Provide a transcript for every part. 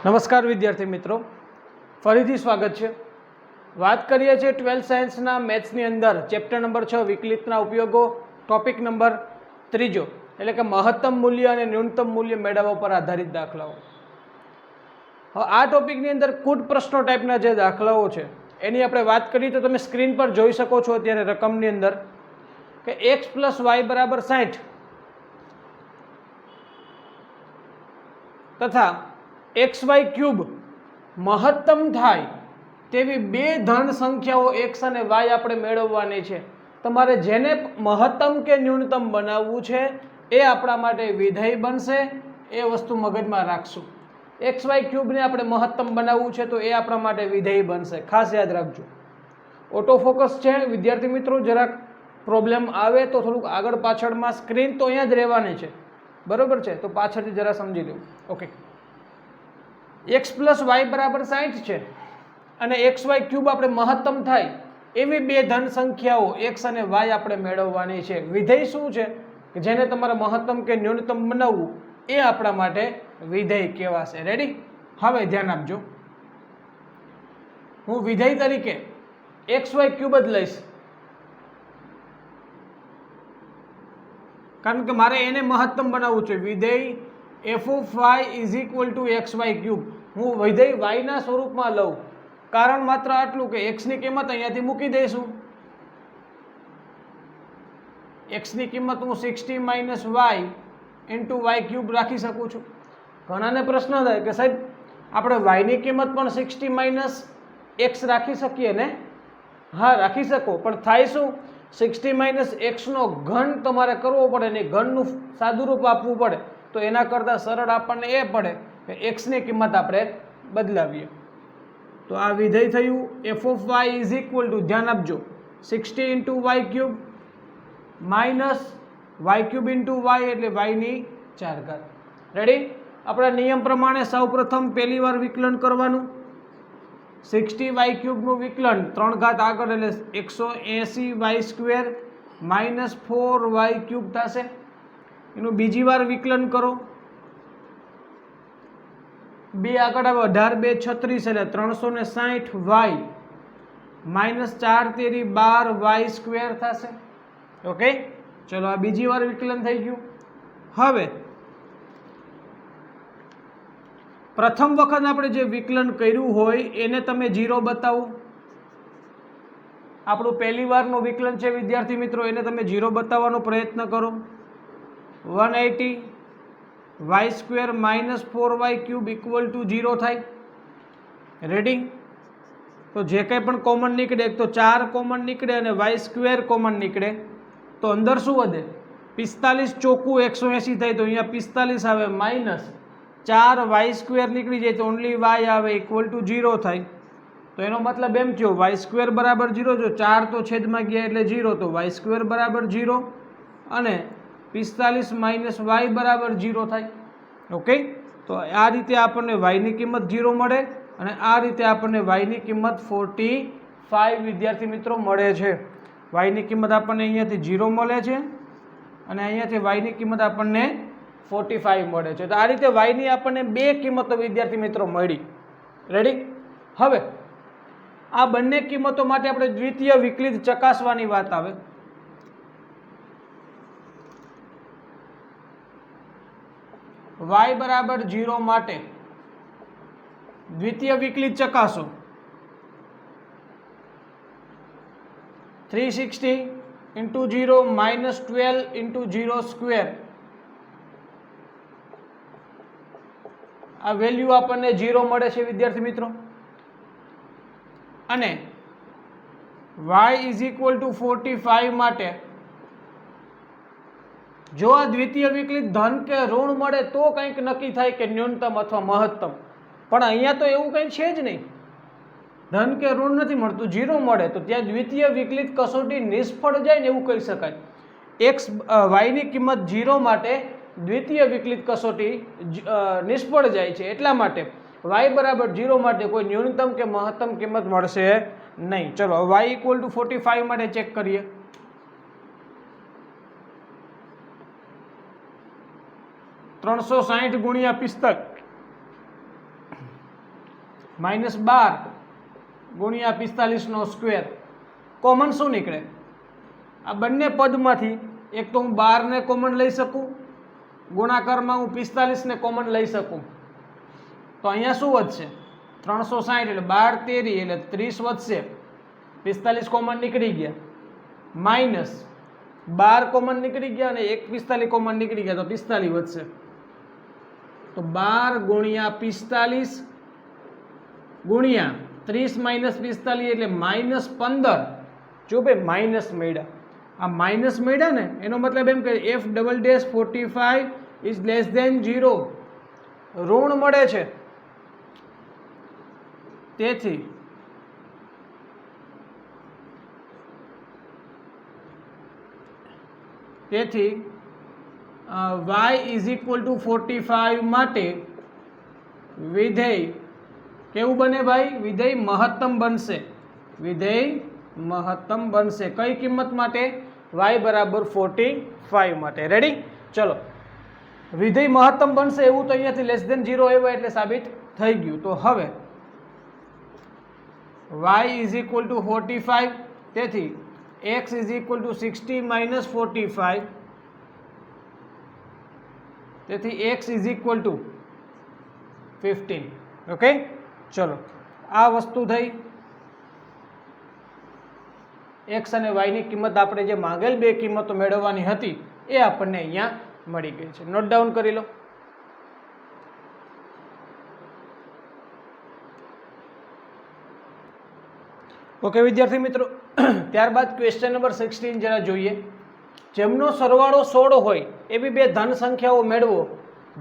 નમસ્કાર વિદ્યાર્થી મિત્રો, ફરીથી સ્વાગત છે। વાત કરીએ છીએ 12th સાયન્સના મેથ્સની અંદર ચેપ્ટર નંબર 6 વિકલિતના ઉપયોગો, ટોપિક નંબર 3 એટલે કે મહત્તમ મૂલ્ય અને ન્યૂનતમ મૂલ્ય મેળવવા પર આધારિત દાખલાઓ। આ ટોપિકની અંદર કુટ પ્રશ્નો ટાઈપના જે દાખલાઓ છે એની આપણે વાત કરીએ તો તમે સ્ક્રીન પર જોઈ શકો છો અત્યારે રકમની અંદર કે x + y = 60 તથા xy³ મહત્તમ થાય તેવી બે ધન સંખ્યાઓ x અને y આપણે મેળવવાની છે। તમારે જેને મહત્તમ કે ન્યૂનતમ બનાવવું છે એ આપણા માટે વિધેય બનશે, એ વસ્તુ મગજમાં રાખશું। xy³ ને આપણે મહત્તમ બનાવવું છે તો એ આપણા માટે વિધેય બનશે, ખાસ યાદ રાખજો। ઓટો ફોકસ છે વિદ્યાર્થી મિત્રો, જરાક પ્રોબ્લેમ આવે તો થોડુંક આગળ પાછળમાં, સ્ક્રીન તો અહીંયા જ રહેવાની છે, બરોબર છે, તો પાછળથી જરા સમજી લો। ઓકે, x + y = 60 છે અને xy³ આપણે મહત્તમ થાય એવી બે ધન સંખ્યાઓ x અને y આપણે મેળવવાની છે। વિધેય શું છે કે જેને તમારે મહત્તમ કે ન્યૂનતમ બનાવવું એ આપણા માટે વિધેય કહેવાશે। રેડી? હવે ધ્યાન આપજો, હું વિધેય તરીકે xy³ જ લઈશ, કારણ કે મારે એને મહત્તમ બનાવવું છે। વિધેય f(y) = xy³, હું વિધેય y ના સ્વરૂપમાં લઉં, કારણ માત્ર આટલું કે x ની કિંમત અહીંયાથી મૂકી દઈશું। x ની કિંમત હું 60 - y × y³ રાખી શકું છું। ઘણાને પ્રશ્ન થાય કે સાહેબ આપણે y ની કિંમત પણ 60 - x રાખી શકીએ ને? હા, રાખી શકો, પણ થાય શું, 60 - x નો ઘન તમારે કરવો પડે ને ઘનનું સાદુરૂપ આપવું પડે, તો એના કરતાં સરળ આપણને એ પડે કે x ની કિંમત આપણે બદલાવીએ। તો આ વિધેય થયું f(y) = ધ્યાન આપજો 60 × y³ માઇનસ y³ × y એટલે y ની 4 ઘાત। રેડી? આપણા નિયમ પ્રમાણે સૌપ્રથમ પહેલી વાર વિકલન કરવાનું। 60y³ નું વિકલન 3 ઘાત આગળ એટલે 180y² માઇનસ 4y³ થશે। એનું બીજી વાર વિકલન કરો, 2 આગળ આવે 18 × 2 = 36 એટલે 360y માઇનસ 4 × 3 = 12y² થશે। ઓકે, ચલો આ બીજી વાર વિકલન થઈ ગયું। હવે પ્રથમ વખત આપણે જે વિકલન કર્યું હોય એને તમે 0 બતાવો। આપણું પહેલી વારનું વિકલન છે વિદ્યાર્થી મિત્રો, એને તમે 0 બતાવવાનો પ્રયત્ન કરો। 180y² - 4y³ = 0 થાય। રેડી? તો જે કંઈ પણ કોમન નીકળે, એક તો 4 કોમન નીકળે અને y² કોમન નીકળે, તો અંદર શું વધે? 45 ચોખ્ખું 180 થાય, તો અહીંયા 45 આવે, માઇનસ 4y² નીકળી જાય તો ઓનલી y આવે, = 0 થાય। તો એનો મતલબ એમ થયો y² = 0, જો 4 તો છેદમાં ગયા એટલે 0, તો y² = 0 અને 45 - y = 0 થાય। ઓકે, તો આ રીતે આપણને y ની કિંમત 0 મળે અને આ રીતે આપણને y ની કિંમત 45 વિદ્યાર્થી મિત્રો મળે છે। y ની કિંમત આપણને અહીંયાથી 0 મળે છે અને અહીંયાથી y ની કિંમત આપણને 45 મળે છે। તો આ રીતે y ની આપણને બે કિંમતો વિદ્યાર્થી મિત્રો મળી। રેડી? હવે આ બંને કિંમતો માટે આપણે દ્વિતીય વિકલિત ચકાસવાની વાત આવે। y = 0 માટે દ્વિતીય વિકલિત ચકાસો। 360 × 0 - 12 × 0², આ વેલ્યુ આપણને 0 મળે છે વિદ્યાર્થી મિત્રો। અને y = 45 માટે જો આ દ્વિતીય વિકલિત ધન કે ઋણ મળે તો કંઈક નક્કી થાય કે ન્યૂનતમ અથવા મહત્તમ, પણ અહીંયા તો એવું કંઈ છે જ નહીં, ધન કે ઋણ નથી મળતું, 0 મળે, તો ત્યાં દ્વિતીય વિકલિત કસોટી નિષ્ફળ જાય ને એવું કહી શકાય। y ની કિંમત 0 માટે દ્વિતીય વિકલિત કસોટી નિષ્ફળ જાય છે, એટલા માટે y = 0 માટે કોઈ ન્યૂનતમ કે મહત્તમ કિંમત મળશે નહીં। ચલો y = 45 માટે ચેક કરીએ। 360 × 45 -12 ગુણ્યા 45 સ્ક્વેર કોમન શું નીકળે? આ બંને પદમાંથી એક તો હું 12 ને કોમન લઈ શકું, ગુણાકારમાં હું 45 ને કોમન લઈ શકું, તો અહીંયા શું વધશે? 360 એટલે 12 તેરી એટલે 30 વધશે, 45 કોમન નીકળી ગયા, માઇનસ 12 કોમન નીકળી ગયા અને 45 કોમન નીકળી ગયા તો 45 વધશે. તો 12 ગુણ્યા 45 ગુણ્યા 30 માઇનસ 45 એટલે -15. જો ભાઈ માઇનસ મળ્યા, આ માઇનસ મળ્યા ને એનો મતલબ એમ કે f'45 ઇઝ લેસ ધેન 0, ઋણ મળે છે. તેથી y ઇઝ ઇક્વલ ટુ 45 માટે વિધેય કેવું બને ભાઈ? વિધેય મહત્તમ બનશે. વિધેય મહત્તમ બનશે કઈ કિંમત માટે? y બરાબર 45 માટે. રેડી? ચલો, વિધેય મહત્તમ બનશે એવું તો અહીંયાથી લેસ ધેન 0 આવ્યો એટલે સાબિત થઈ ગયું. તો હવે y ઇઝ ઇક્વલ ટુ 45, તેથી x is equal two 60 minus 45, તેથી x is equal two 15. Okay, ચલો આ વસ્તુ થઈ. x અને y ની કિંમત આપણે જે માંગેલ બે કિંમતો મેળવવાની હતી એ આપણને અહીંયા મળી ગઈ છે. નોટ ડાઉન કરી લો. ઓકે વિદ્યાર્થી મિત્રો, ત્યારબાદ ક્વેશ્ચન નંબર 16 જરા જોઈએ. જેમનો સરવાળો 16 હોય એવી બે ધન સંખ્યાઓ મેળવો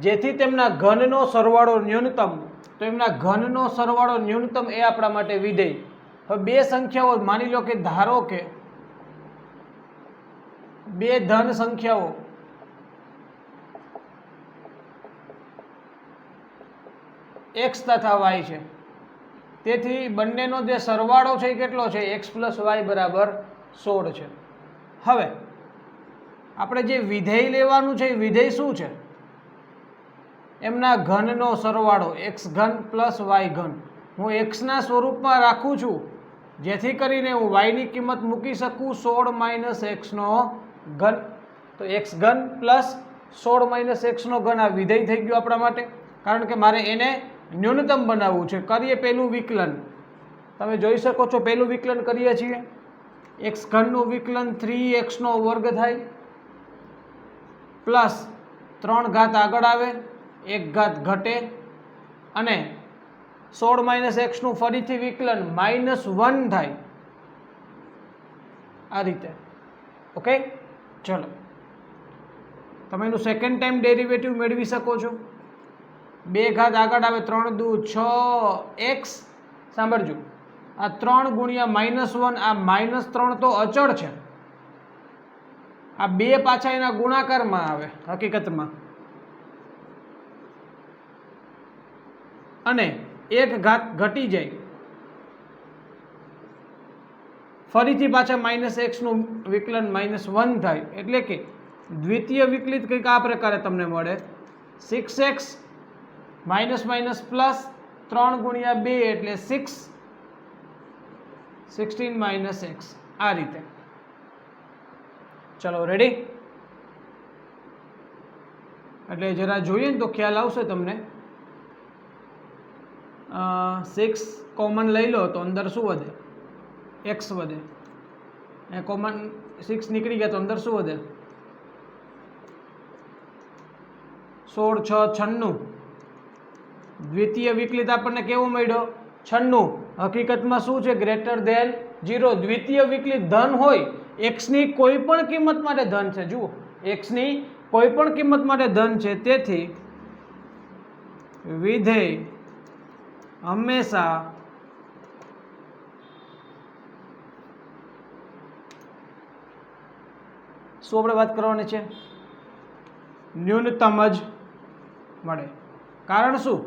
જેથી તેમના ઘનનો સરવાળો ન્યૂનતમ. તો એમના ઘનનો સરવાળો ન્યૂનતમ એ આપણા માટે વિધેય. હવે બે સંખ્યાઓ માની લો કે ધારો કે બે ધન સંખ્યાઓ x તથા y છે, તેથી બંનેનો જે સરવાળો છે એ કેટલો છે? x + y બરાબર 16 છે. હવે આપણે જે વિધેય લેવાનું છે એ વિધેય શું છે? એમના ઘનનો સરવાળો x ઘન પ્લસ y ઘન. હું x ના સ્વરૂપમાં રાખું છું જેથી કરીને હું y ની કિંમત મૂકી શકું 16 માઇનસ x નો ઘન. તો x ઘન પ્લસ 16 માઇનસ x નો ઘન આ વિધેય થઈ ગયું આપણા માટે, કારણ કે મારે એને ન્યૂનતમ બનાવવું છે. કરીએ પહેલું વિકલન. તમે જોઈ શકો છો પહેલું વિકલન કરીએ છીએ, x ઘનનું વિકલન 3x નો વર્ગ થાય પ્લસ 3 ઘાત આગળ આવે, 1 ઘાત ઘટે, અને 16 માઇનસ x નું ફરીથી વિકલન -1 થાય આ રીતે. ઓકે, ચલો તમે એનું સેકન્ડ ટાઈમ ડેરિવેટિવ મેળવી શકો છો. 2 ઘાત આગળ આવે, 3 દુ 6x. સાંભળજો, આ 3 ગુણ્યા -1, આ -3 તો અચળ છે, આ 2 પાછા એના ગુણાકારમાં આવે હકીકતમાં, અને 1 ઘાત ઘટી જાય, ફરીથી પાછા -x નું વિકલન -1 થાય, એટલે કે દ્વિતીય વિકલિત કંઈક આ પ્રકારે તમને મળે 6x માઇનસ માઇનસ પ્લસ 3 ગુણ્યા 2 એટલે 6, 16 માઇનસ x આ રીતે. ચલો રેડી? એટલે જરા જોઈએ ને તો ખ્યાલ આવશે તમને. 6 કોમન લઈ લો તો અંદર શું વધે? x વધે. એ કોમન 6 નીકળી ગયા તો અંદર શું વધે? 16 6 96. દ્વિતીય વિકલિત આપણને કેવો મળ્યો? 96. હકીકતમાં શું છે? Greater than 0. દ્વિતીય વિકલિત ધન હોય, x ની કોઈ પણ કિંમત માટે ધન છે. જુઓ, x ની કોઈ પણ કિંમત માટે ધન છે, તેથી વિધેય હંમેશા શું આપણે વાત કરવાની છે? ન્યૂનતમ જ મળે. કારણ શું?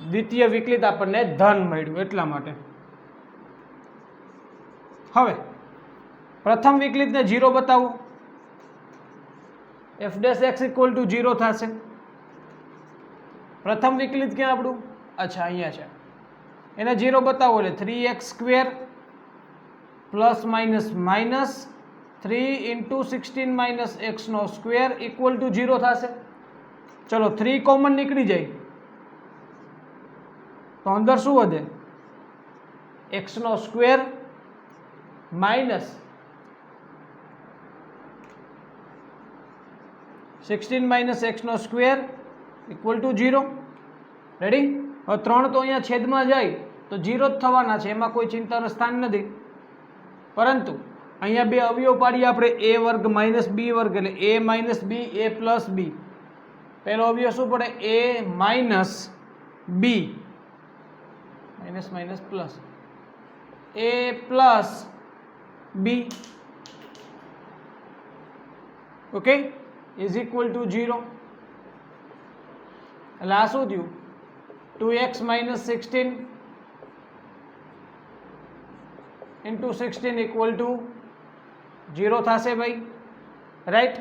દ્વિતીય વિકલિત આપણને ધન મળ્યું એટલા માટે. હવે પ્રથમ વિકલિતને 0 બતાવો, f' x = 0 થશે. પ્રથમ વિકલિત ક્યાં આપણું? અચ્છા અહીંયા છે, એને 0 બતાવો એટલે 3x² plus minus minus 3 × 16 - x² equal to 0 થશે. ચલો 3 કોમન નીકળી જાય તો અંદર શું વધે? x² minus 16 - x² equal to 0. Ready? હવે 3 તો અહીંયા છેદમાં જાય તો 0 જ થવાના છે, એમાં કોઈ ચિંતાનું સ્થાન નથી. પરંતુ અહીંયા બે અવયવ પાડીએ આપણે, a² માઇનસ b² એટલે a minus b a plus b. પહેલો અવયવ શું પડે? a minus b minus minus plus a plus b, okay, is equal two 0. એટલે આ શું થયું? 2x - 16 × 16 ઇક્વલ ટુ 0 થશે ભાઈ, રાઈટ?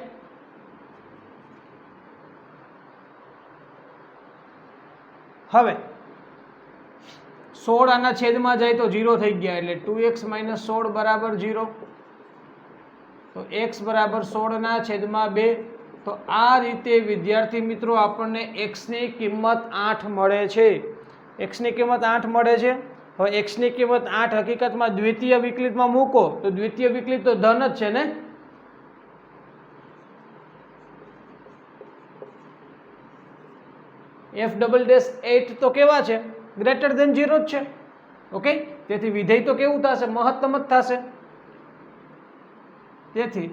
હવે 16 આના છેદમાં જાય તો 0 થઈ ગયા, એટલે 2x - 16 બરાબર 0. તો x બરાબર 16 ના છેદમાં 2. તો આ રીતે વિદ્યાર્થી મિત્રો આપણને x ની કિંમત 8 મળે છે. x ની કિંમત 8 મળે છે. હવે x ની કિંમત 8 હકીકતમાં દ્વિતીય વિકલિતમાં મૂકો તો દ્વિતીય વિકલિત તો ધન જ છે ને. f'8 તો કેવા છે? ગ્રેટર ધેન 0 જ છે. ઓકે, તેથી વિધેય તો કેવું થશે? મહત્તમ જ થશે. તેથી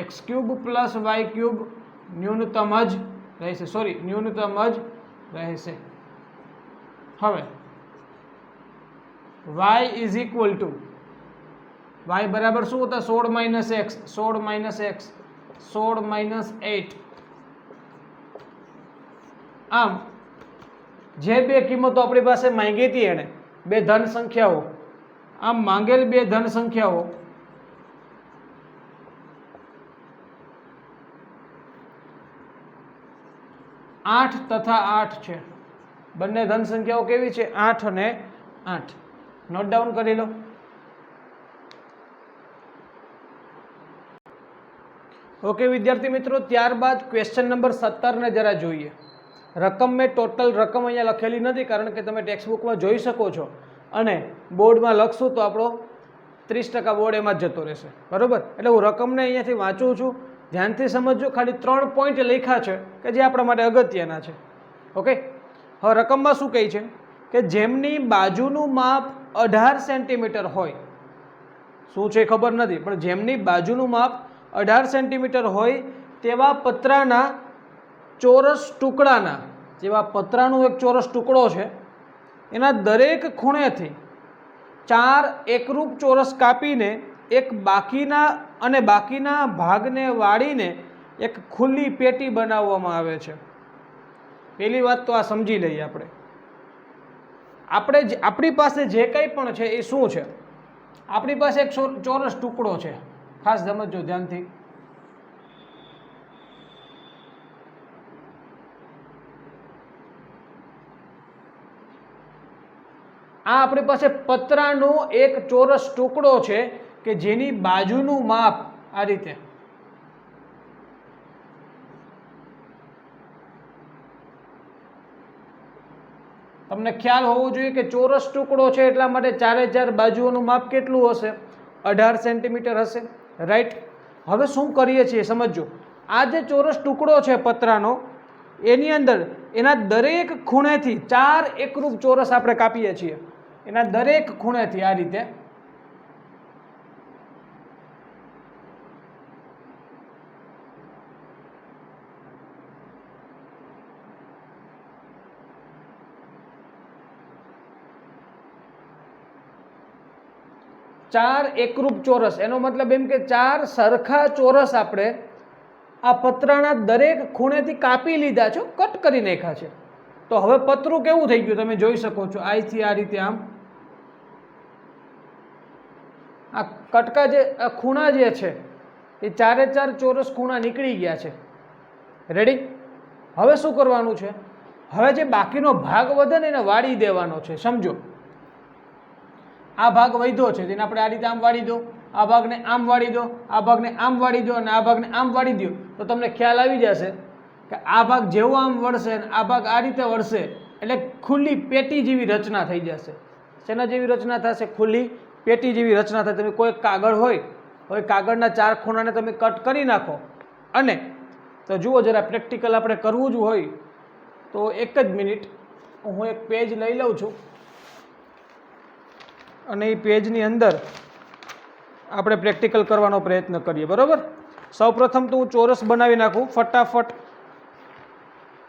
x³ પ્લસ y³ ન્યૂનતમ જ રહેશે, ન્યૂનતમ જ રહેશે. હવે y is equal two y બરાબર શું હતા? 16 - x 16 - x 16 - 8. આમ જે બે કિંમતો આપણી પાસે માંગી હતી એને, બે ધન સંખ્યાઓ, આમ માંગેલ બે ધન સંખ્યાઓ આઠ તથા 8 છે. બંને ધન સંખ્યાઓ કેવી છે? 8 અને 8. નોટ ડાઉન કરી લો. ઓકે વિદ્યાર્થી મિત્રો, ત્યારબાદ ક્વેશ્ચન નંબર 17 ને જરા જોઈએ. રકમ મેં ટોટલ રકમ અહીંયા લખેલી નથી, કારણ કે તમે ટેક્સ્ટ બુકમાં જોઈ શકો છો, અને બોર્ડમાં લખશું તો આપણો 30% બોર્ડ એમાં જ જતો રહેશે, બરોબર? એટલે હું રકમને અહીંયાથી વાંચું છું, ધ્યાનથી સમજજો. ખાલી 3 પોઈન્ટ લખ્યા છે કે જે આપણા માટે અગત્યના છે. ઓકે, હવે રકમમાં શું કહે છે કે જેમની બાજુનું માપ 18 સેન્ટીમીટર હોય, શું છે ખબર નથી, પણ જેમની બાજુનું માપ 18 સેન્ટીમીટર હોય તેવા પતરાના ચોરસ ટુકડાના, જેવા પતરાનું એક ચોરસ ટુકડો છે, એના દરેક ખૂણેથી 4 એકરૂપ ચોરસ કાપીને એક બાકીના ભાગને વાળીને એક ખુલ્લી પેટી બનાવવામાં આવે છે. પહેલી વાત તો આ સમજી લઈએ આપણે. આપણી પાસે જે કંઈ પણ છે એ શું છે? આપણી પાસે એક ચોરસ ટુકડો છે. ખાસ સમજો ધ્યાનથી. આ આપણી પાસે પતરાનો એક ચોરસ ટુકડો છે કે જેની બાજુનું માપ આ રીતે, તમને ખ્યાલ હોવો જોઈએ કે ચોરસ ટુકડો છે એટલા માટે 4 બાજુઓનું માપ કેટલું હશે? 18 સેન્ટીમીટર હશે, રાઈટ? હવે શું કરીએ છીએ સમજો. આ જે ચોરસ ટુકડો છે પતરાનો, એની અંદર એના દરેક ખૂણેથી 4 એકરૂપ ચોરસ આપણે કાપીએ છીએ. એના દરેક ખૂણેથી આ રીતે ચાર એકરૂપ ચોરસ, એનો મતલબ એમ કે 4 સરખા ચોરસ આપણે આ પતરાના દરેક ખૂણેથી કાપી લીધા છે, કટ કરી નાખ્યા છે. તો હવે પતરું કેવું થઈ ગયું તમે જોઈ શકો છો. અહીંથી આ રીતે આમ આ કટકા જે ખૂણા જે છે એ 4 ચોરસ ખૂણા નીકળી ગયા છે. રેડી? હવે શું કરવાનું છે? હવે જે બાકીનો ભાગ વધે ને એને વાળી દેવાનો છે. સમજો આ ભાગ વધ્યો છે તેને આપણે આ રીતે આમ વાળી દો, આ ભાગને આમ વાળી દો, આ ભાગને આમ વાળી દો અને આ ભાગને આમ વાળી દો, તો તમને ખ્યાલ આવી જશે કે આ ભાગ જેવો આમ વળશે અને આ ભાગ આ રીતે વળશે એટલે ખુલ્લી પેટી જેવી રચના થઈ જશે. શેના જેવી રચના થશે? ખુલ્લી પેટી જેવી રચના થાય. તમે કોઈ કાગળ હોય, હવે કાગળના 4 ખૂણાને તમે કટ કરી નાખો અને તો જુઓ જરા પ્રેક્ટિકલ આપણે કરવું જ હોય તો એક જ મિનિટ હું એક પેજ લઈ લઉં છું અને એ પેજની અંદર આપણે પ્રેક્ટિકલ કરવાનો પ્રયત્ન કરીએ. બરાબર, સૌપ્રથમ તો હું ચોરસ બનાવી નાખું ફટાફટ.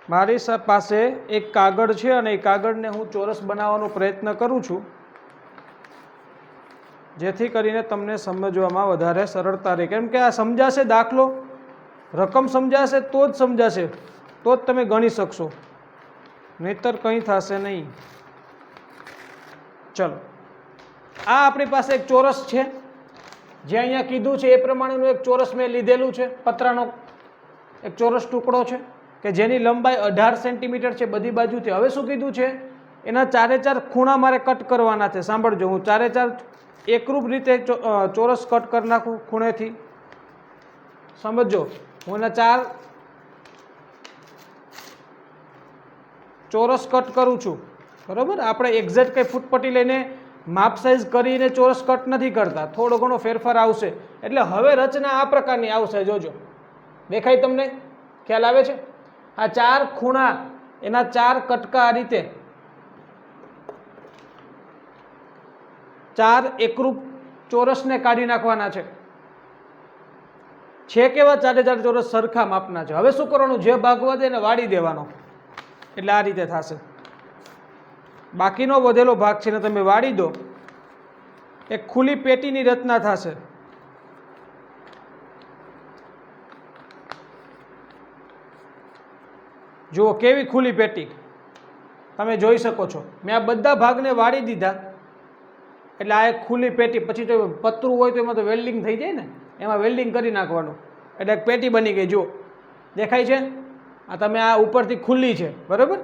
મારી પાસે એક કાગળ છે અને એ કાગળને હું ચોરસ બનાવવાનો પ્રયત્ન કરું છું જેથી કરીને તમને સમજવામાં વધારે સરળતા રહે. કેમ કે આ સમજાશે દાખલો, રકમ સમજાશે તો જ સમજાશે, તો જ તમે ગણી શકશો, નહીતર કંઈ થશે નહીં. ચલો, આ આપણી પાસે એક ચોરસ છે, જે અહીંયા કીધું છે એ પ્રમાણેનું એક ચોરસ મેં લીધેલું છે. પતરાનો એક ચોરસ ટુકડો છે કે જેની લંબાઈ 18 સેન્ટીમીટર છે બધી બાજુથી. હવે શું કીધું છે? એના 4 ખૂણા મારે કટ કરવાના છે. સાંભળજો, હું 4 એકરૂપ રીતે ચોરસ કટ કરી નાખું ખૂણેથી. સમજો, હું એના 4 ચોરસ કટ કરું છું. બરાબર, આપણે એક્ઝેક્ટ કંઈ ફૂટપટ્ટી લઈને માપ સાઈઝ કરીને ચોરસ કટ નથી કરતા, થોડો ઘણો ફેરફાર આવશે. એટલે હવે રચના આ પ્રકારની આવશે. જોજો, દેખાય તમને? ખ્યાલ આવે છે? આ 4 ખૂણા, એના 4 કટકા આ રીતે 4 એકરૂપ ચોરસને કાઢી નાખવાના છે. કેવા 4 ચોરસ સરખા માપના છે. હવે શું કરવાનું? જે ભાગ વધે એને વાળી દેવાનો, એટલે આ રીતે થશે. બાકીનો વધેલો ભાગ છે ને તમે વાળી દો, એક ખુલ્લી પેટીની રચના થશે. જુઓ કેવી ખુલ્લી પેટી તમે જોઈ શકો છો. મેં આ બધા ભાગને વાળી દીધા એટલે આ એક ખુલ્લી પેટી. પછી તો પતરું હોય તો એમાં તો વેલ્ડિંગ થઈ જાય ને, એમાં વેલ્ડિંગ કરી નાખવાનું એટલે એક પેટી બની ગઈ. જુઓ, દેખાય છે? આ તમે આ ઉપરથી ખુલ્લી છે, બરાબર?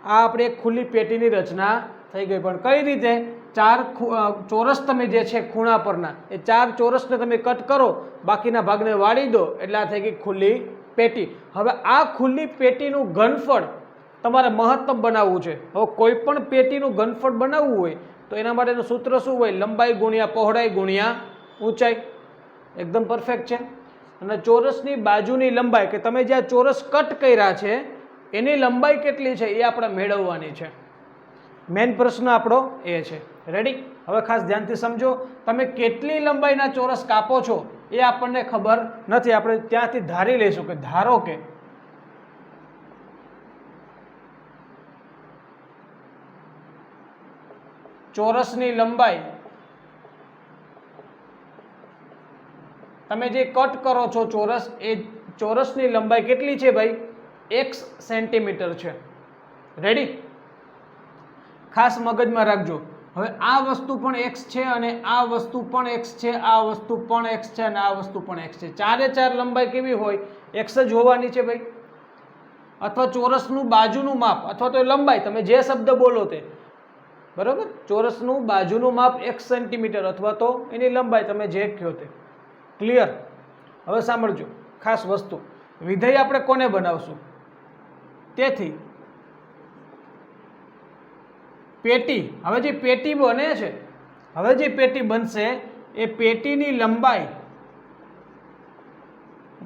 આ આપણે એક ખુલ્લી પેટીની રચના થઈ ગઈ. પણ કઈ રીતે? 4 ચોરસ તમે જે છે ખૂણા પરના એ 4 ચોરસને તમે કટ કરો, બાકીના ભાગને વાળી દો એટલે આ થઈ ગઈ ખુલ્લી પેટી. હવે આ ખુલ્લી પેટીનું ઘનફળ તમારે મહત્તમ બનાવવું છે. હવે કોઈ પણ પેટીનું ઘનફળ બનાવવું હોય તો એના માટેનું સૂત્ર શું હોય? લંબાઈ ગુણ્યા પહોળાઈ ગુણ્યા ઊંચાઈ. એકદમ પરફેક્ટ છે. અને ચોરસની બાજુની લંબાઈ કે તમે જે આ ચોરસ કટ કર્યા છે એની લંબાઈ કેટલી છે એ આપણે મેળવવાની છે. મેઇન પ્રશ્ન આપણો એ છે. રેડી? હવે ખાસ ધ્યાનથી સમજો. તમે કેટલી લંબાઈના ચોરસ કાપો છો એ આપણને ખબર નથી. આપણે ત્યાંથી ધારી લઈશું કે ધારો કે ચોરસની લંબાઈ તમે જે કટ કરો છો ચોરસ, એ ચોરસની લંબાઈ કેટલી છે ભાઈ? x સેન્ટીમીટર છે. રેડી? ખાસ મગજમાં રાખજો. હવે આ વસ્તુ પણ x છે અને આ વસ્તુ પણ x છે, આ વસ્તુ પણ x છે અને આ વસ્તુ પણ x છે. 4 લંબાઈ કેવી હોય? x જ હોવાની છે ભાઈ. અથવા ચોરસનું બાજુનું માપ અથવા તો લંબાઈ, તમે જે શબ્દ બોલો તે, બરાબર? ચોરસનું બાજુનું માપ x સેન્ટીમીટર અથવા તો એની લંબાઈ તમે જે કહો તે. ક્લિયર? હવે સાંભળજો ખાસ વસ્તુ. વિધેય આપણે કોને બનાવશું? તેથી પેટી, હવે જે પેટી બને છે, હવે જે પેટી બનશે એ પેટીની લંબાઈ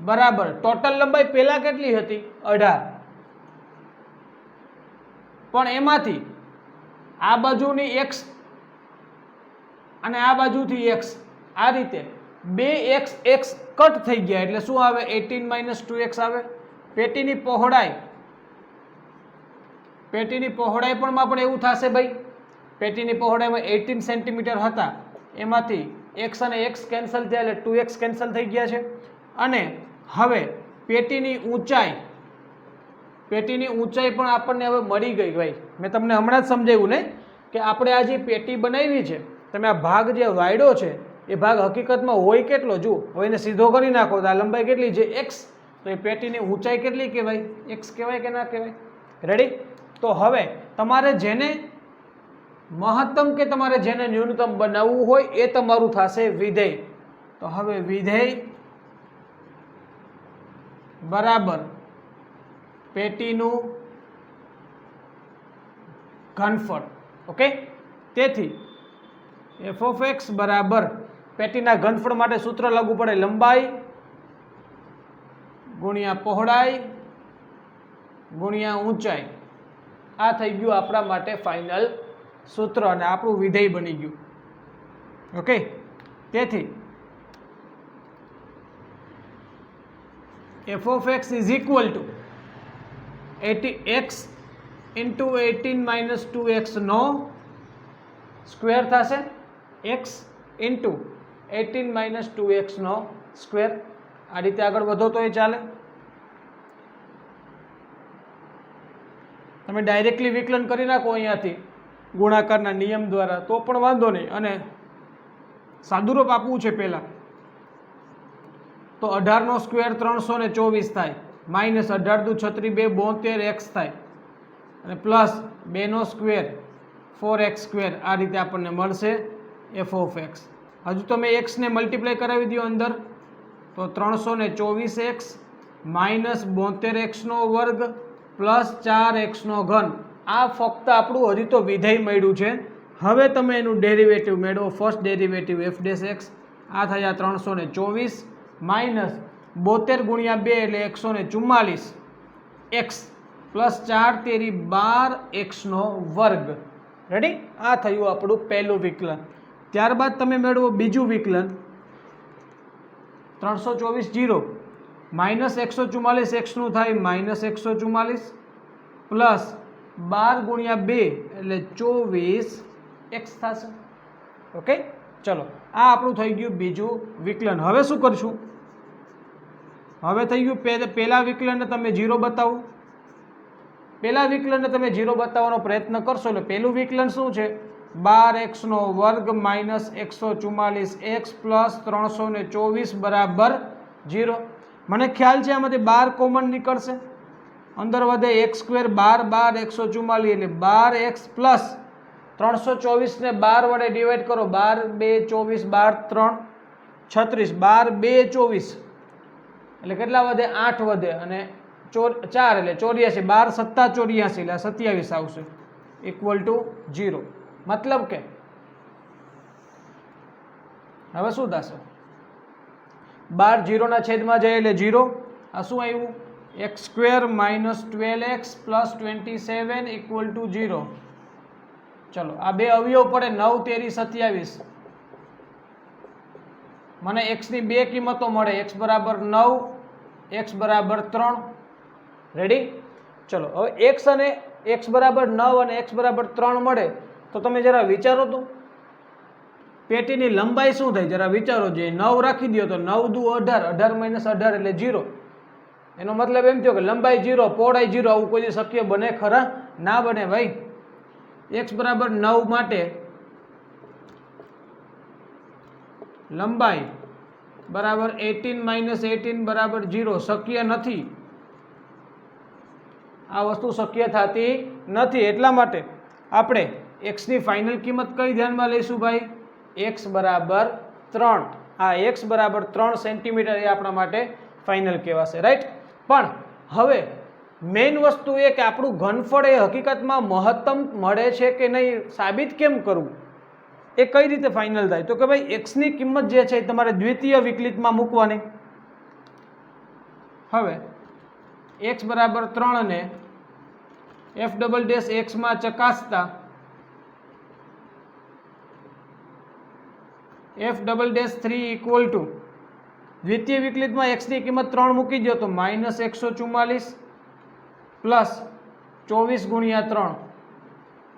બરાબર ટોટલ લંબાઈ પહેલા કેટલી હતી? 18. પણ એમાંથી આ બાજુની x અને આ બાજુથી x, આ રીતે 2x x કટ થઈ ગયા એટલે શું આવે? 18 - 2x આવે. પેટીની પહોળાઈ પણ આપણે એવું થશે ભાઈ. પેટીની પહોળાઈમાં 18 સેન્ટીમીટર હતા, એમાંથી x અને x કેન્સલ થયા એટલે 2x કેન્સલ થઈ ગયા છે. અને હવે પેટીની ઊંચાઈ પણ આપણને હવે મળી ગઈ ભાઈ. મેં તમને હમણાં જ સમજાવ્યું ને કે આપણે આ જે પેટી બનાવી છે, તમે આ ભાગ જે વાયડો છે એ ભાગ હકીકતમાં હોય કેટલો? જુઓ, હવે એને સીધો કરી નાખો તો આ લંબાઈ કેટલી છે? x. તો એ પેટીની ઊંચાઈ કેટલી કહેવાય? x કહેવાય કે ના કહેવાય? રેડી? તો હવે તમારે જેને મહત્તમ કે તમારે જેને ન્યૂનતમ બનાવવું હોય એ તમારું થશે વિધેય. તો હવે વિધેય બરાબર પેટીનું ઘનફળ. ઓકે, તેથી એફ ઓફ એક્સ બરાબર પેટીના ઘનફળ માટે સૂત્ર લાગુ પડે, લંબાઈ ગુણ્યા પહોળાઈ ગુણ્યા ઊંચાઈ. આ થઈ ગયું આપણા માટે ફાઇનલ સૂત્ર અને આપણું વિધેય બની ગયું. ઓકે, તેથી F of X is equal to X into 18 - 2x નો સ્ક્વેર થશે, એક્સ ઇન્ટુ 18 - 2x નો સ્ક્વેર. આ રીતે આગળ વધો તો એ ચાલે. તમે ડાયરેક્ટલી વિકલન કરી નાખો અહીંયાથી ગુણાકારના નિયમ દ્વારા તો પણ વાંધો નહીં. અને સાદુરૂપ આપવું છે પહેલાં તો 18 નો સ્ક્વેર 324 થાય, માઇનસ 18 દુ 36 2 72x થાય, અને પ્લસ 2 નો સ્ક્વેર 4x સ્ક્વેર. આ રીતે આપણને મળશે એફ ઓફ એક્સ. હજુ તમે એક્સને મલ્ટીપ્લાય કરાવી દો અંદર તો 324x માઇનસ 72x નો વર્ગ પ્લસ 4x નો ઘન. આ ફક્ત આપણું હજી તો વિધેય મળ્યું છે. હવે તમે એનું ડેરિવેટિવ મેળવો. First derivative F dash x, આ થયા 324 માઇનસ 72 ગુણ્યા 2 એટલે 144 એક્સ પ્લસ 4 તેરી 12 એક્સ નો વર્ગ. રેડી? આ થયું આપણું પહેલું વિકલન. ત્યારબાદ તમે મેળવો બીજું વિકલન 324 0 માઇનસ 144 એક્સનું થાય માઇનસ 144 પ્લસ 12 ગુણ્યા 2 એટલે 24 એક્સ થશે. ઓકે, ચલો આ આપણું થઈ ગયું બીજું વિકલન. હવે શું કરશું? હવે થઈ ગયું પહેલા વિકલનને તમે 0 બતાવો. પહેલા વિકલનને તમે 0 બતાવવાનો પ્રયત્ન કરશો એટલે પહેલું વિકલન શું છે? 12x નો વર્ગ માઇનસ 144x પ્લસ 324 બરાબર 0. મને ખ્યાલ છે આમાંથી 12 કોમન નીકળશે, અંદર વધે x સ્ક્વેર 12 12 144 એટલે 12x પ્લસ 324 ને 12 વડે ડિવાઈડ કરો, 12 2 24 12 3 36 12 2 24 એટલે કેટલા વધે? 8 વધે અને 4 એટલે 84, 12 7 84 એટલે 27 આવશે ઇક્વલ ટુ 0. મતલબ કે હવે શું થશે? 12 0 ના છેદમાં જાય એટલે 0. આ શું આવ્યું? x square minus 12x plus 27 equal to 0. ચલો આ બે અવયવ પડે 9 તેરી 27. મને x ની બે કિંમતો મળે, x બરાબર 9 x બરાબર 3. રેડી? ચલો હવે x બરાબર 9 અને x બરાબર 3 મળે તો તમે જરા વિચારો તો પેટીની લંબાઈ શું થાય? જરા વિચારો. જે 9 રાખી દો તો 9 દુ 18, 18 માઇનસ 18 એટલે 0. એનો મતલબ એમ થયો કે લંબાઈ 0 પહોળાઈ 0. આવું કોઈ શક્ય બને ખરા? ના બને ભાઈ. x બરાબર 9 માટે લંબાઈ બરાબર 18 માઇનસ 18 બરાબર 0 શક્ય નથી. આ વસ્તુ શક્ય થતી નથી. એટલા માટે આપણે x ની ફાઇનલ કિંમત કઈ ધ્યાનમાં લઈશું ભાઈ? x બરાબર 3. આ x બરાબર 3 સેન્ટીમીટર એ આપણા માટે ફાઇનલ કહેવાશે. રાઈટ? પણ હવે મેઇન વસ્તુ એ કે આપણું ઘનફળ એ હકીકતમાં મહત્તમ મળે છે કે નહીં સાબિત કેમ કરવું, એ કઈ રીતે ફાઇનલ થાય? તો કે ભાઈ x ની કિંમત જે છે એ તમારે દ્વિતીય વિકલિતમાં મૂકવાની. હવે x બરાબર 3 ને f ડબલ ડેશ x માં ચકાસતા f double dash 3 equal to દ્વિતીય વિકલિતમાં x ની કિંમત 3 મૂકી દો તો માઇનસ 144 પ્લસ 24 ગુણ્યા 3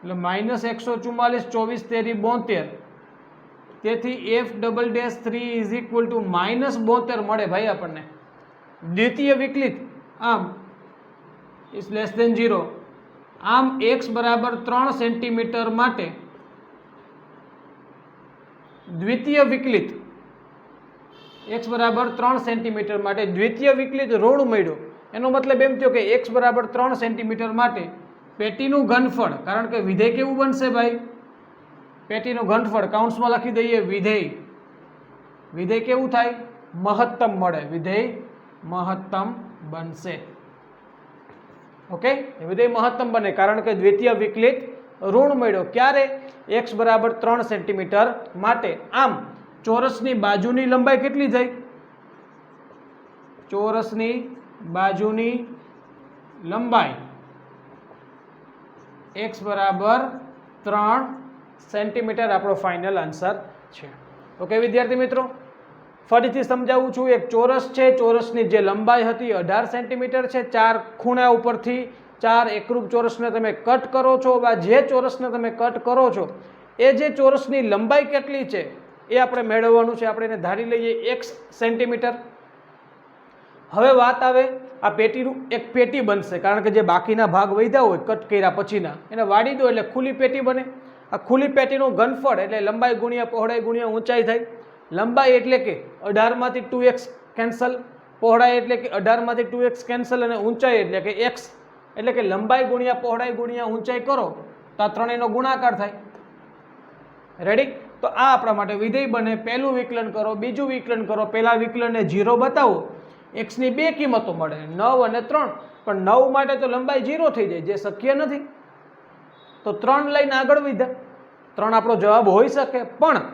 એટલે માઇનસ 144 24 તેરી 72. તેથી f double dash 3 is equal two minus 72 મળે ભાઈ આપણને. દ્વિતીય વિકલિત આમ ઇઝ લેસ દેન 0. આમ x બરાબર 3 સેન્ટીમીટર માટે દ્વિતીય વિકલિત x બરાબર 3 સેન્ટીમીટર માટે દ્વિતીય વિકલિત ઋણ મળ્યો. એનો મતલબ એમ થયો કે x બરાબર 3 સેન્ટીમીટર માટે પેટીનું ઘનફળ, કારણ કે વિધેય કેવું બનશે ભાઈ? પેટીનું ઘનફળ કાઉન્સમાં લખી દઈએ વિધેય. વિધેય કેવું થાય? મહત્તમ મળે. વિધેય મહત્તમ બનશે. ઓકે, વિધેય મહત્તમ બને કારણ કે દ્વિતીય વિકલિત ઋણ મળ્યો. ક્યારે? x બરાબર 3 સેન્ટીમીટર માટે. આમ ચોરસની બાજુની લંબાઈ કેટલી થઈ? ચોરસની બાજુની લંબાઈ x બરાબર 3 સેન્ટીમીટર આપણો ફાઇનલ આન્સર છે. ઓકે વિદ્યાર્થી મિત્રો, ફરીથી સમજાવું છું. એક ચોરસ છે, ચોરસની જે લંબાઈ હતી 18 સેન્ટીમીટર છે. 4 ખૂણા ઉપરથી 4 એકરૂપ ચોરસને તમે કટ કરો છો, જે ચોરસને તમે કટ કરો છો એ જે ચોરસની લંબાઈ કેટલી છે એ આપણે મેળવવાનું છે. આપણે એને ધારી લઈએ x સેન્ટીમીટર. હવે વાત આવે આ પેટીનું. એક પેટી બનશે કારણ કે જે બાકીના ભાગ વધ્યા હોય કટ કર્યા પછીના એને વાળી દો એટલે ખુલ્લી પેટી બને. આ ખુલ્લી પેટીનું ઘનફળ એટલે લંબાઈ ગુણ્યા પહોળાઈ ગુણ્યા ઊંચાઈ થાય. લંબાઈ એટલે કે 18માંથી 2x કેન્સલ, પહોળાઈ એટલે કે 18માંથી 2x કેન્સલ, અને ઊંચાઈ એટલે કે x. એટલે કે લંબાઈ ગુણ્યા પહોળાઈ ગુણ્યા ઊંચાઈ કરો તો આ ત્રણેયનો ગુણાકાર થાય. રેડી? તો આ આપણા માટે વિધેય બને. પહેલું વિકલન કરો, બીજું વિકલન કરો. પહેલા વિકલનને 0 બતાવો, x ની બે કિંમતો મળે 9 અને 3. પણ 9 માટે તો લંબાઈ 0 થઈ જાય, જે શક્ય નથી. તો 3 લઈને આગળ વધ્યા. 3 આપણો જવાબ હોઈ શકે, પણ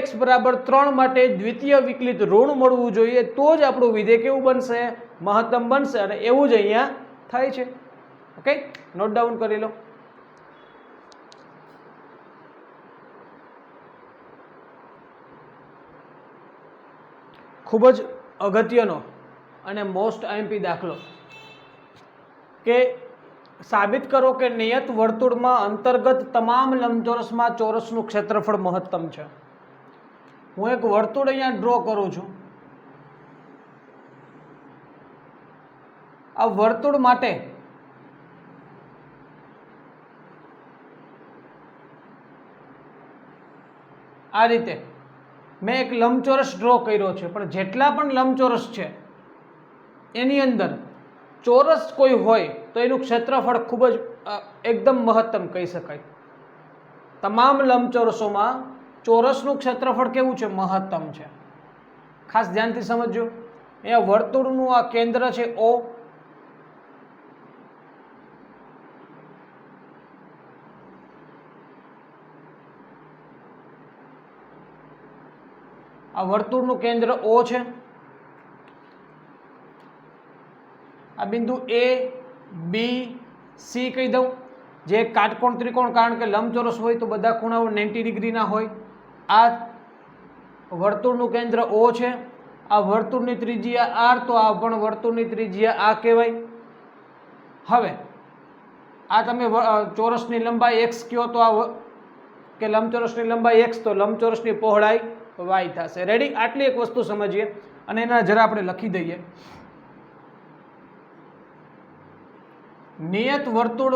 x બરાબર 3 માટે દ્વિતીય વિકલિત ઋણ મળવું જોઈએ, તો જ આપણું વિધેય કેવું બનશે? મહત્તમ બનશે. અને એવું જ અહીંયા થાય છે. ઓકે, નોટ ડાઉન કરી લો. ખૂબ જ અગત્યનો અને મોસ્ટ આઈએમપી દાખલો કે સાબિત કરો કે નિયત વર્તુળમાં અંતર્ગત તમામ લંબચોરસમાં ચોરસનું ક્ષેત્રફળ મહત્તમ છે. હું એક વર્તુળ અહીંયા ડ્રો કરું છું. આ વર્તુળ માટે આ રીતે મેં એક લંબચોરસ ડ્રો કર્યો છે, પણ જેટલા પણ લંબચોરસ છે એની અંદર ચોરસ કોઈ હોય તો એનું ક્ષેત્રફળ ખૂબ જ એકદમ મહત્તમ કહી શકાય. તમામ લંબચોરસોમાં ચોરસનું ક્ષેત્રફળ કેવું છે? મહત્તમ છે. ખાસ ધ્યાનથી સમજજો. અહીંયા વર્તુળનું આ કેન્દ્ર છે O. આ વર્તુળનું કેન્દ્ર O છે. આ બિંદુ A, B, C કહી દઉં. જે કાટકોણ ત્રિકોણ, કારણ કે લંબચોરસ હોય તો બધા ખૂણાઓ 90 ડિગ્રીના હોય. આ વર્તુળનું કેન્દ્ર O છે. આ વર્તુળની ત્રિજ્યા R, તો આ પણ વર્તુળની ત્રિજ્યા આ કહેવાય. હવે આ તમે ચોરસની લંબાઈ x કયો તો આ કે લંબચોરસની લંબાઈ x, તો લંબચોરસની પહોળાઈ y થશે. રેડી? આટલી એક વસ્તુ સમજીએ અને એના જરા આપણે લખી દઈએ. નિયત વર્તુળ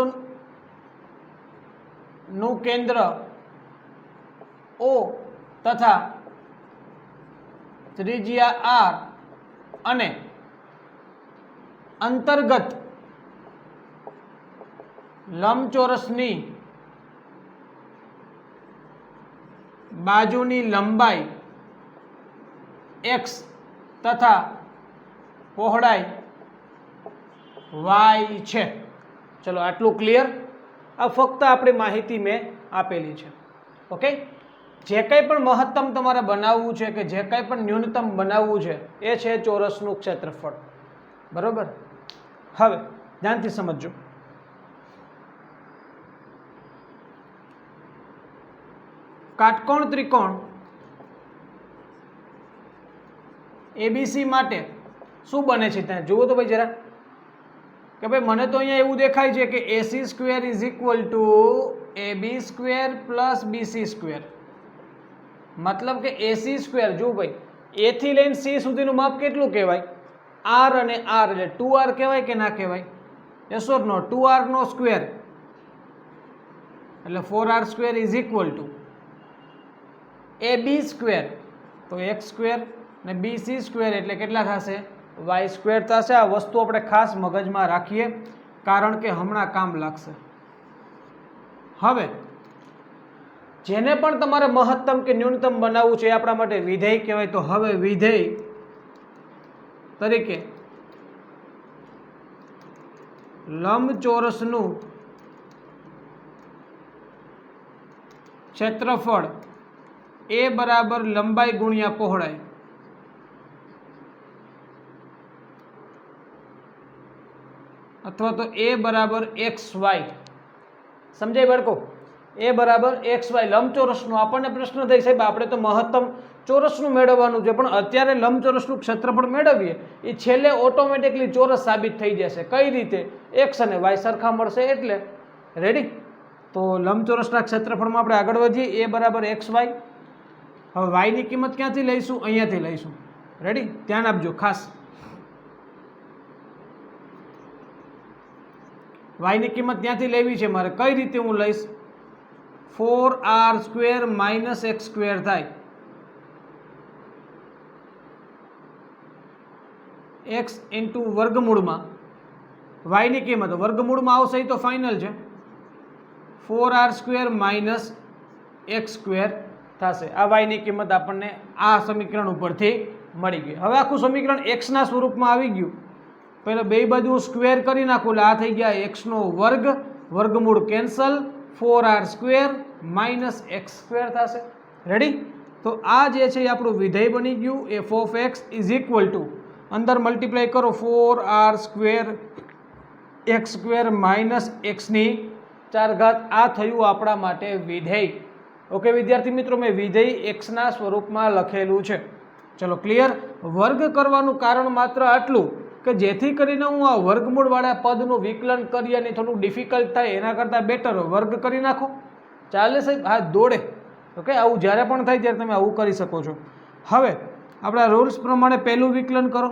નું કેન્દ્ર O તથા ત્રિજ્યા R અને અંતર્ગત લંબચોરસની બાજુની લંબાઈ x તથા પહોળાઈ y છે. ચલો આટલું ક્લિયર. આ ફક્ત આપણી માહિતી મેં આપેલી છે. ઓકે, જે કંઈ પણ મહત્તમ તમારે બનાવવું છે કે જે કંઈ પણ ન્યૂનતમ બનાવવું છે એ છે ચોરસનું ક્ષેત્રફળ. બરોબર? હવે ધ્યાનથી સમજજો. કાટકોણ ત્રિકોણ ABC માટે શું બને છે ત્યાં જુઓ તો ભાઈ જરા, કે ભાઈ મને તો અહીંયા એવું દેખાય છે કે AC² is equal two AB² plus BC². મતલબ કે AC², જો ભાઈ A થી લઈને C સુધીનું માપ કેટલું કહેવાય? R અને R, એટલે 2R કહેવાય કે ના કહેવાય? Yes or no? 2R no square એટલે 4R² is equal two AB², તો x² ને BC² એટલે કેટલા થશે? y² થશે. આ વસ્તુ આપણે ખાસ મગજમાં રાખીએ કારણ કે હમણાં કામ લાગશે. હવે જેને પણ તમારે મહત્તમ કે ન્યૂનતમ બનાવવું છે એ આપણા માટે વિધેય કહેવાય. તો હવે વિધેય તરીકે લંબચોરસનું ક્ષેત્રફળ એ બરાબર લંબાઈ ગુણ્યા પહોળાઈ અથવા તો એ બરાબર એક્સ વાય. સમજાય બાળકો? એ બરાબર એક્સ વાય લંબચોરસનું આપણને પ્રશ્ન થાય સાહેબ આપણે તો મહત્તમ ચોરસનું મેળવવાનું છે, પણ અત્યારે લંબચોરસનું ક્ષેત્રફળ મેળવીએ એ છેલ્લે ઓટોમેટિકલી ચોરસ સાબિત થઈ જશે. કઈ રીતે? એક્સ અને વાય સરખા મળશે એટલે. રેડી? તો લંબચોરસના ક્ષેત્રફળમાં આપણે આગળ વધીએ. એ બરાબર એક્સ વાય. હવે વાયની કિંમત ક્યાંથી લઈશું? અહીંયાથી લઈશું. રેડી? ધ્યાન આપજો ખાસ. વાયની કિંમત ત્યાંથી લેવી છે મારે. કઈ રીતે હું લઈશ? 4r² માઇનસ x² થાય. x ઇન્ટુ વર્ગમૂળમાં વાયની કિંમત વર્ગમૂળમાં આવશે તો ફાઇનલ છે. 4r² માઇનસ x² થશે. આ વાયની કિંમત આપણને આ સમીકરણ ઉપરથી મળી ગઈ. હવે આખું સમીકરણ એક્સના સ્વરૂપમાં આવી ગયું. પહેલાં બે બાજુ હું સ્ક્વેર કરી નાખું એટલે આ થઈ ગયા એક્સનો વર્ગ, વર્ગમૂળ કેન્સલ, 4r² માઇનસ x² થશે. રેડી? તો આ જે છે એ આપણું વિધેય બની ગયું. F of X is equal two અંદર મલ્ટીપ્લાય કરો 4r² x² માઇનસ x⁴ આ થયું આપણા માટે વિધેય. ઓકે વિદ્યાર્થી મિત્રો, મેં વિધેય એક્સના સ્વરૂપમાં લખેલું છે. ચલો ક્લિયર? વર્ગ કરવાનું કારણ માત્ર આટલું કે જેથી કરીને હું આ વર્ગમૂળવાળા પદનું વિકલન કરી અને થોડું ડિફિકલ્ટ થાય એના કરતાં બેટર વર્ગ કરી નાખો. ચાલે સાહેબ? હા, દોડે. ઓકે, આવું જ્યારે પણ થાય ત્યારે તમે આવું કરી શકો છો. હવે આપણા રૂલ્સ પ્રમાણે પહેલું વિકલન કરો.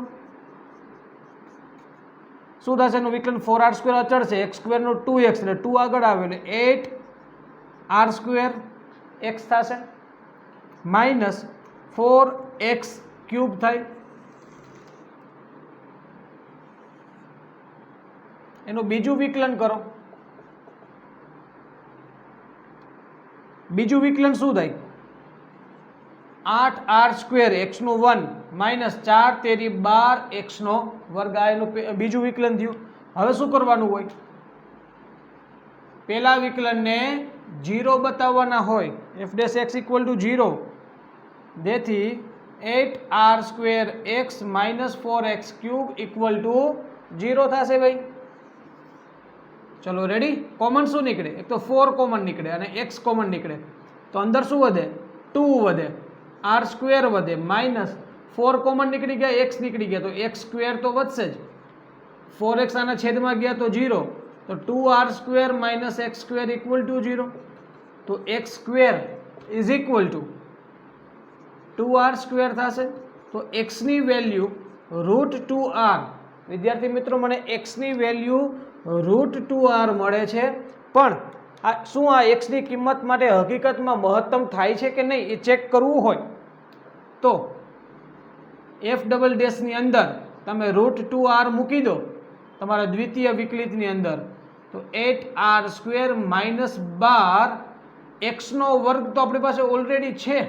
શું થશે એનું વિકલન? 4r² અચળ છે, x² નું 2x એટલે 2 આગળ આવે એટલે 8r² x થશે માઇનસ 4x³ થાય. એનું બીજું વિકલન કરો. બીજું વિકલન શું થાય? 8r² x નું 1 માઇનસ 4 તેરી 12 x નો વર્ગ. આ એનું બીજું વિકલન થયું. હવે શું કરવાનું હોય? પેલા વિકલનને 0 બતાવવાના હોય. f' = 0. તેથી 8r² x માઇનસ 4x³ = 0 થશે ભાઈ. ચલો રેડી? કોમન શું નીકળે? એક તો 4 કોમન નીકળે અને x કોમન નીકળે. તો અંદર શું વધે? 2 વધે, r² વધે, માઇનસ 4 કોમન નીકળી ગયા, x નીકળી ગયા તો x² તો વધશે જ. 4x આના છેદમાં ગયા તો 0. તો 2r² માઇનસ x² = 0. તો x² is equal two 2r² થશે. તો x ની વેલ્યુ √2r. વિદ્યાર્થી મિત્રો, મને x ની વેલ્યુ √2r મળે છે. પણ આ શું આ x ની કિંમત માટે હકીકતમાં મહત્તમ થાય છે કે નહીં એ ચેક કરવું હોય તો f' ની અંદર તમે √2r મૂકી દો તમારા દ્વિતીય વિકલિતની અંદર. તો 8r² માઇનસ 12 x નો વર્ગ તો આપણી પાસે ઓલરેડી છે,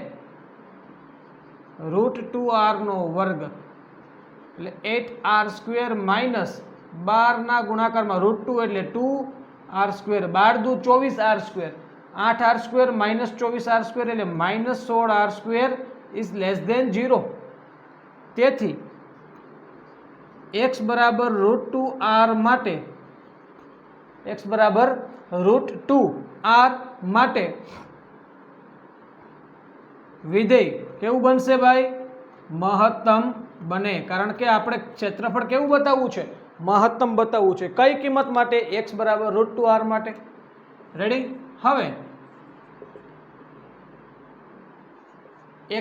√2r નો વર્ગ એટલે 8r² માઇનસ 12 ના ગુણાકારમાં √2 એટલે 2r², 12 દુ 24r², 8r² માઇનસ 24r² એટલે minus 16r² is less than 0. તેથી x બરાબર √2r માટે x બરાબર √2r માટે વિધેય કેવું બનશે ભાઈ? મહત્તમ બને. કારણ કે આપણે ક્ષેત્રફળ કેવું બતાવવું છે? મહત્તમ બતાવવું છે. કઈ કિંમત માટે? x બરાબર √2r માટે. રેડી? હવે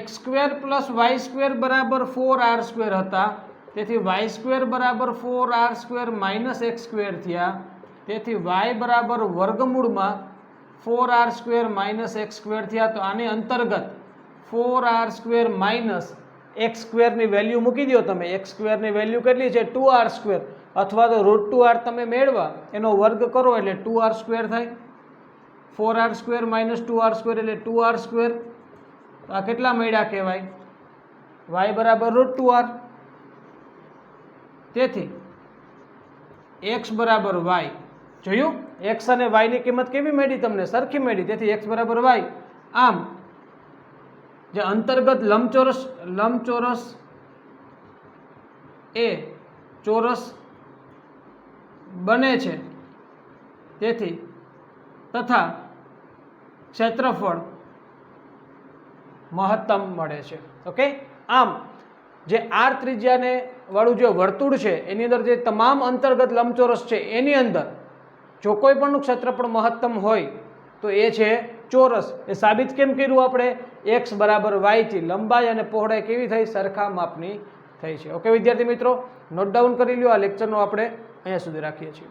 x² પ્લસ y² બરાબર 4r² હતા. તેથી y² બરાબર 4r² માઇનસ x² થયા. તેથી y બરાબર વર્ગમૂળમાં 4r² માઇનસ x² થયા. તો આને અંતર્ગત 4r² માઇનસ x² ની વેલ્યુ મૂકી દો તમે. x² ની વેલ્યુ કેટલી છે? 2r² અથવા તો √2r તમે મેળવા એનો વર્ગ કરો એટલે 2r² થાય. 4r² માઇનસ 2r² એટલે 2r². તો આ કેટલા મળ્યા કહેવાય? y બરાબર √2r. તેથી x બરાબર y. જોયું? x અને y ની કિંમત કેવી મળી? તમને સરખી મળી. તેથી x બરાબર y. આમ જે અંતર્ગત લંબચોરસ એ ચોરસ બને છે, તેથી તથા ક્ષેત્રફળ મહત્તમ મળે છે. ઓકે, આમ જે r ત્રિજ્યાને વાળું જે વર્તુળ છે એની અંદર જે તમામ અંતર્ગત લંબચોરસ છે એની અંદર જો કોઈ પણનું ક્ષેત્રફળ મહત્તમ હોય તો એ છે ચોરસ. એ સાબિત કેમ કર્યું આપણે? x બરાબર y થી લંબાઈ અને પહોળાઈ કેવી થઈ? સરખા માપની થઈ છે. ઓકે વિદ્યાર્થી મિત્રો, નોટ ડાઉન કરી લ્યો. આ લેક્ચરનો આપણે અહીંયા સુધી રાખીએ છીએ.